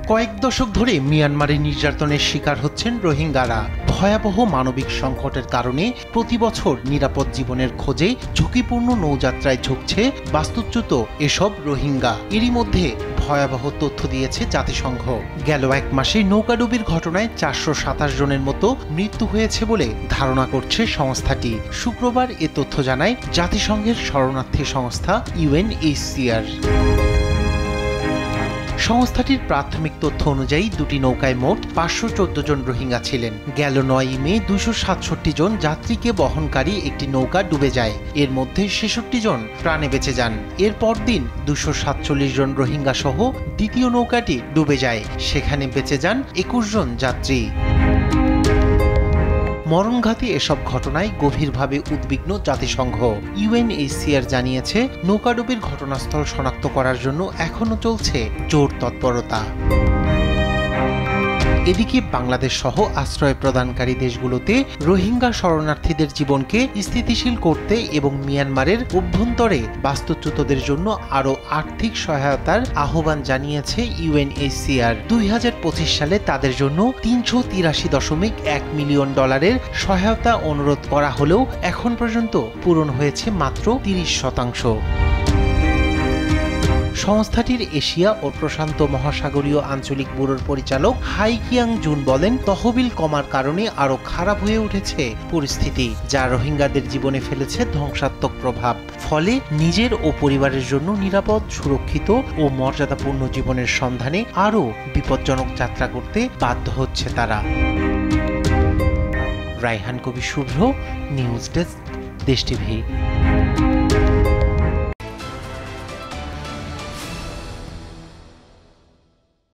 কয়েক দশক ধরে মিয়ানমারে নির্যাতনের শিকার হচ্ছেন রোহিঙ্গারা। ভয়াবহ মানবিক সংকটের কারণে প্রতি বছর নিরাপদ জীবনের খোঁজে ঝুঁকিপূর্ণ নৌযাত্রায় ঝুঁকছে বাস্তুচ্যুত এসব রোহিঙ্গা। এরই মধ্যে ভয়াবহ তথ্য দিয়েছে জাতিসংঘ। গেল এক মাসে নৌকাডুবির ঘটনায় 427 জনের মতো মৃত্যু হয়েছে বলে ধারণা করছে সংস্থাটি। শুক্রবার এ তথ্য জানায় জাতিসংঘের শরণার্থী সংস্থা UNHCR। সংস্থাটির প্রাথমিক তথ্য অনুযায়ী দুটি নৌকায় মোট 514 জন রোহিঙ্গা ছিলেন। গেল 9 মে 267 জন যাত্রীকে বহনকারী একটি নৌকা ডুবে যায়। এর মধ্যে 66 জন প্রাণে বেঁচে যান। এর পরদিন 247 জন রোহিঙ্গা সহ দ্বিতীয় নৌকাটি ডুবে যায়। সেখানে বেঁচে যান 21 জন যাত্রী। মরণঘাতী এসব ঘটনায় গভীরভাবে উদ্বিগ্ন জাতিসংঘ। UNHCR জানিয়েছে, নৌকাডুবির ঘটনাস্থল শনাক্ত করার জন্য এখনও চলছে জোর তৎপরতা। এদিকে বাংলাদেশ সহ আশ্রয় প্রদানকারী দেশগুলোতে রোহিঙ্গা শরণার্থীদের জীবনকে স্থিতিশীল করতে এবং মিয়ানমারের অভ্যন্তরে বাস্তুচ্যুতদের জন্য আরও আর্থিক সহায়তার আহ্বান জানিয়েছে UNHCR। 2025 সালে তাদের জন্য $383.1 মিলিয়ন সহায়তা অনুরোধ করা হলেও এখন পর্যন্ত পূরণ হয়েছে মাত্র 30%। সংস্থাটির এশিয়া ও প্রশান্ত মহাসাগরীয় আঞ্চলিক ব্যুরোর পরিচালক হাই কিয়াং জুন বলেন, তহবিল কমার কারণে আরও খারাপ হয়ে উঠেছে পরিস্থিতি, যা রোহিঙ্গাদের জীবনে ফেলেছে ধ্বংসাত্মক প্রভাব। ফলে নিজের ও পরিবারের জন্য নিরাপদ, সুরক্ষিত ও মর্যাদাপূর্ণ জীবনের সন্ধানে আরও বিপজ্জনক যাত্রা করতে বাধ্য হচ্ছে তারা। রায়হান কবি শুভ্র, নিউজ ডেস্ক, দেশ টিভি।